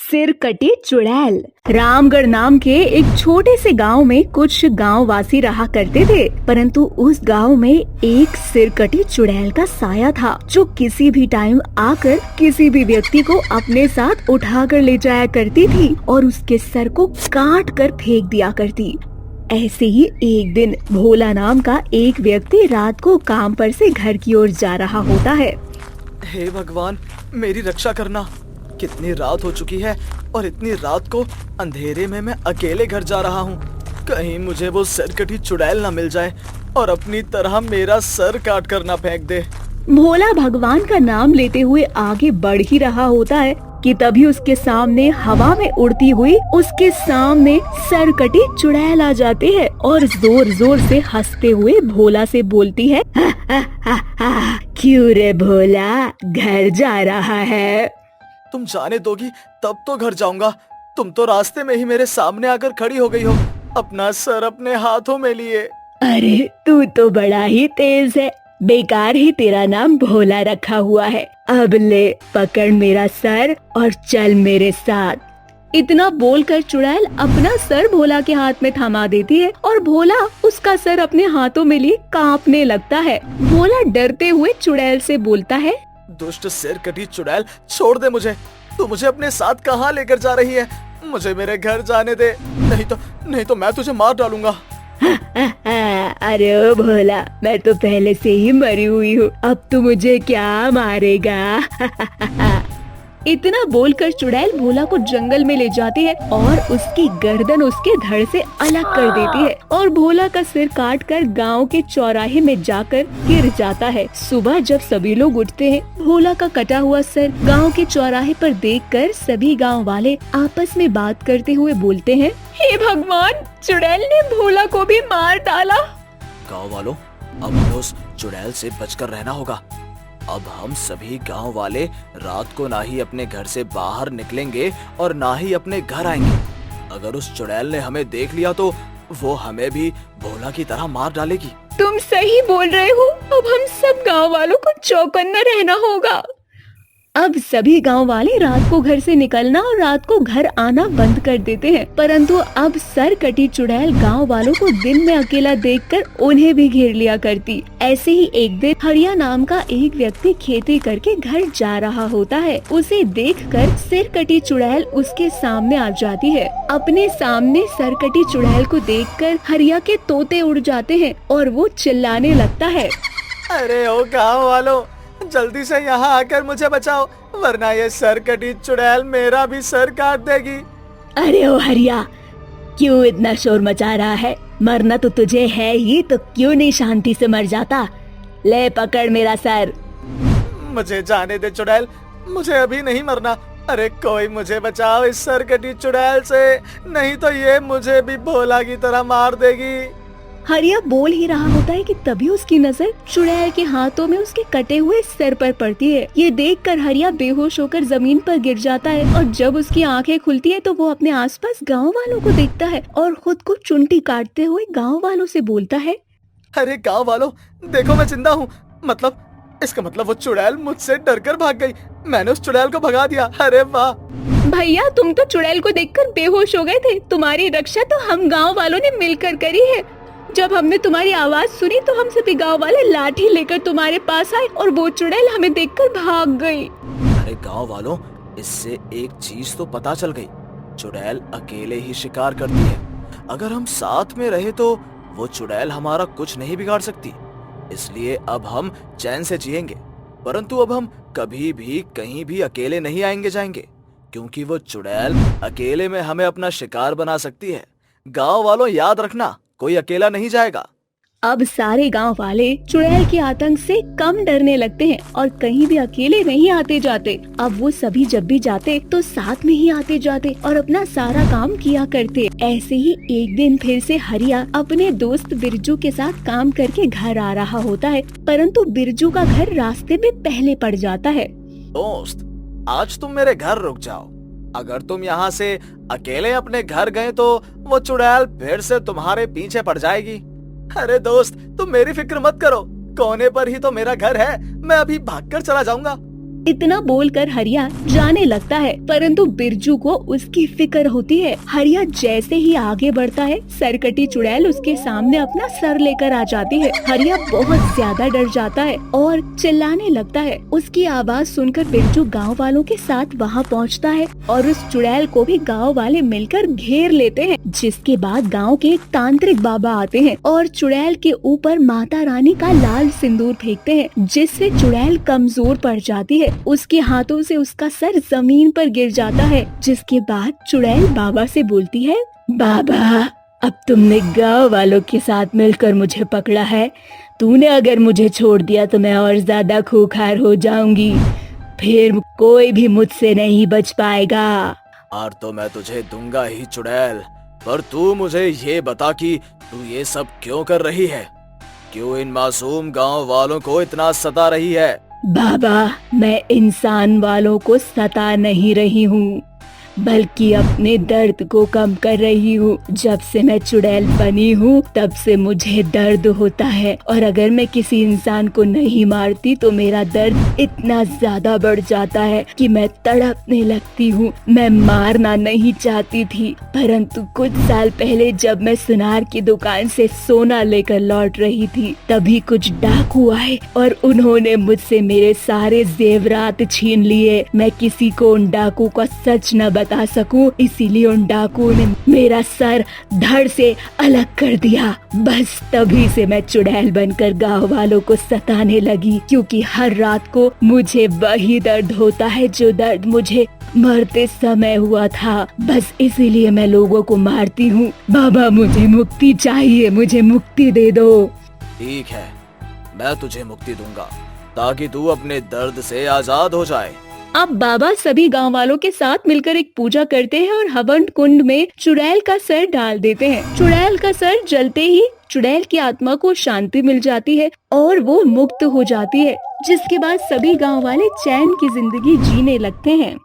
सिरकटी चुड़ैल। रामगढ़ नाम के एक छोटे से गांव में कुछ गांववासी रहा करते थे, परंतु उस गांव में एक सिरकटी चुड़ैल का साया था जो किसी भी टाइम आकर किसी भी व्यक्ति को अपने साथ उठा कर ले जाया करती थी और उसके सर को काट कर फेंक दिया करती। ऐसे ही एक दिन भोला नाम का एक व्यक्ति रात को काम पर से घर की ओर जा रहा होता है। हे भगवान, मेरी रक्षा करना। कितनी रात हो चुकी है और इतनी रात को अंधेरे में मैं अकेले घर जा रहा हूँ। कहीं मुझे वो सिरकटी चुड़ैल ना मिल जाए और अपनी तरह मेरा सर काट कर ना फेंक दे। भोला भगवान का नाम लेते हुए आगे बढ़ ही रहा होता है कि तभी उसके सामने हवा में उड़ती हुई उसके सामने सिरकटी चुड़ैल आ जाती है और जोर जोर से हंसते हुए भोला से बोलती है, हा, हा, हा, हा, क्यों रे भोला, घर जा रहा है? तुम जाने दोगी तब तो घर जाऊंगा। तुम तो रास्ते में ही मेरे सामने आकर खड़ी हो गई हो, अपना सर अपने हाथों में लिए। अरे तू तो बड़ा ही तेज है, बेकार ही तेरा नाम भोला रखा हुआ है। अब ले पकड़ मेरा सर और चल मेरे साथ। इतना बोलकर चुड़ैल अपना सर भोला के हाथ में थमा देती है और भोला उसका सर अपने हाथों में लिए कांपने लगता है। भोला डरते हुए चुड़ैल से बोलता है, दुष्ट सिरकटी चुड़ैल, छोड़ दे मुझे। तू मुझे अपने साथ कहाँ लेकर जा रही है? मुझे मेरे घर जाने दे, नहीं तो मैं तुझे मार डालूंगा। अरे ओ भोला, मैं तो पहले से ही मरी हुई हूँ, अब तू मुझे क्या मारेगा? इतना बोलकर चुड़ैल भोला को जंगल में ले जाती है और उसकी गर्दन उसके धड़ से अलग कर देती है और भोला का सिर काटकर गांव के चौराहे में जाकर गिर जाता है। सुबह जब सभी लोग उठते हैं, भोला का कटा हुआ सर गांव के चौराहे पर देखकर सभी गांव वाले आपस में बात करते हुए बोलते हैं, हे भगवान, चुड़ैल ने भोला को भी मार डाला। गाँव वालों, अब हमें उस चुड़ैल से बचकर रहना होगा। अब हम सभी गांव वाले रात को ना ही अपने घर से बाहर निकलेंगे और ना ही अपने घर आएंगे। अगर उस चुड़ैल ने हमें देख लिया तो वो हमें भी भोला की तरह मार डालेगी। तुम सही बोल रहे हो, अब हम सब गांव वालों को चौकन्ना रहना होगा। अब सभी गांव वाले रात को घर से निकलना और रात को घर आना बंद कर देते हैं, परंतु अब सिरकटी चुड़ैल गांव वालों को दिन में अकेला देखकर उन्हें भी घेर लिया करती। ऐसे ही एक दिन हरिया नाम का एक व्यक्ति खेती करके घर जा रहा होता है। उसे देखकर सिरकटी चुड़ैल उसके सामने आ जाती है। अपने सामने सिरकटी चुड़ैल को देखकर हरिया के तोते उड़ जाते हैं और वो चिल्लाने लगता है, अरे ओ गाँव वालों, जल्दी से यहाँ आकर मुझे बचाओ, वरना ये सिरकटी चुड़ैल मेरा भी सर काट देगी। अरे ओ हरिया, क्यों इतना शोर मचा रहा है? मरना तो तुझे है ही, तो क्यों नहीं शांति से मर जाता? ले पकड़ मेरा सर। मुझे जाने दे चुड़ैल, मुझे अभी नहीं मरना। अरे कोई मुझे बचाओ इस सिरकटी चुड़ैल से, नहीं तो ये मुझे भी भोला की तरह मार देगी। हरिया बोल ही रहा होता है कि तभी उसकी नजर चुड़ैल के हाथों में उसके कटे हुए सर पर पड़ती है। ये देखकर हरिया बेहोश होकर जमीन पर गिर जाता है और जब उसकी आंखें खुलती है तो वो अपने आसपास गांव वालों को देखता है और खुद को चुंटी काटते हुए गांव वालों से बोलता है, अरे गांव वालों, देखो मैं जिंदा हूँ। इसका मतलब वो चुड़ैल मुझसे डरकर भाग गई। मैंने उस चुड़ैल को भगा दिया। अरे वाह भैया, तुम तो चुड़ैल को देखकर बेहोश हो गए थे। तुम्हारी रक्षा तो हम गाँव वालों ने मिलकर करी है। जब हमने तुम्हारी आवाज सुनी तो हम सभी गांव वाले लाठी लेकर तुम्हारे पास आए और वो चुड़ैल हमें देखकर भाग गई। अरे गांव वालों, इससे एक चीज तो पता चल गई, चुड़ैल अकेले ही शिकार करती है। अगर हम साथ में रहे तो वो चुड़ैल हमारा कुछ नहीं बिगाड़ सकती। इसलिए अब हम चैन से जिएंगे, परंतु अब हम कभी भी कहीं भी अकेले नहीं आएंगे जाएंगे, क्योंकि वो चुड़ैल अकेले में हमें अपना शिकार बना सकती है। गाँव वालों, याद रखना, कोई अकेला नहीं जाएगा। अब सारे गांव वाले चुड़ैल के आतंक से कम डरने लगते हैं और कहीं भी अकेले नहीं आते जाते। अब वो सभी जब भी जाते तो साथ में ही आते जाते और अपना सारा काम किया करते। ऐसे ही एक दिन फिर से हरिया अपने दोस्त बिरजू के साथ काम करके घर आ रहा होता है, परंतु बिरजू का घर रास्ते में पहले पड़ जाता है। दोस्त, आज तुम मेरे घर रुक जाओ। अगर तुम यहाँ से अकेले अपने घर गए तो वो चुड़ैल फिर से तुम्हारे पीछे पड़ जाएगी। अरे दोस्त, तुम मेरी फिक्र मत करो, कोने पर ही तो मेरा घर है, मैं अभी भागकर चला जाऊंगा। इतना बोलकर हरिया जाने लगता है, परंतु बिरजू को उसकी फिक्र होती है। हरिया जैसे ही आगे बढ़ता है, सरकटी चुड़ैल उसके सामने अपना सर लेकर आ जाती है। हरिया बहुत ज्यादा डर जाता है और चिल्लाने लगता है। उसकी आवाज सुनकर बिरजू गाँव वालों के साथ वहाँ पहुँचता है और उस चुड़ैल को भी गाँव वाले मिलकर घेर लेते हैं। जिसके बाद गाँव के एक तांत्रिक बाबा आते हैं और चुड़ैल के ऊपर माता रानी का लाल सिंदूर फेंकते हैं, जिससे चुड़ैल कमजोर पड़ जाती है। उसके हाथों से उसका सर जमीन पर गिर जाता है। जिसके बाद चुड़ैल बाबा से बोलती है, बाबा अब तुमने गाँव वालों के साथ मिलकर मुझे पकड़ा है। तूने अगर मुझे छोड़ दिया तो मैं और ज्यादा खूंखार हो जाऊंगी, फिर कोई भी मुझसे नहीं बच पाएगा। हार तो मैं तुझे दूंगा ही चुड़ैल, पर तू मुझे ये बता कि तू ये सब क्यों कर रही है? क्यों इन मासूम गांव वालों को इतना सता रही है? बाबा मैं इंसान वालों को सता नहीं रही हूँ, बल्कि अपने दर्द को कम कर रही हूँ। जब से मैं चुड़ैल बनी हूँ तब से मुझे दर्द होता है, और अगर मैं किसी इंसान को नहीं मारती तो मेरा दर्द इतना ज्यादा बढ़ जाता है कि मैं तड़पने लगती हूँ। मैं मारना नहीं चाहती थी, परंतु कुछ साल पहले जब मैं सुनार की दुकान से सोना लेकर लौट रही थी, तभी कुछ डाकू आए और उन्होंने मुझसे मेरे सारे जेवरात छीन लिए। मैं किसी को उन डाकू का सच न बता सकूं, इसीलिए उन डाकुओं ने मेरा सर धड़ से अलग कर दिया। बस तभी से मैं चुड़ैल बनकर गांव वालों को सताने लगी, क्योंकि हर रात को मुझे वही दर्द होता है जो दर्द मुझे मरते समय हुआ था। बस इसीलिए मैं लोगों को मारती हूँ। बाबा मुझे मुक्ति चाहिए, मुझे मुक्ति दे दो। ठीक है, मैं तुझे मुक्ति दूंगा ताकि तू अपने दर्द से आजाद हो जाए। अब बाबा सभी गांव वालों के साथ मिलकर एक पूजा करते हैं और हवन कुंड में चुड़ैल का सर डाल देते हैं। चुड़ैल का सर जलते ही चुड़ैल की आत्मा को शांति मिल जाती है और वो मुक्त हो जाती है, जिसके बाद सभी गांव वाले चैन की जिंदगी जीने लगते हैं।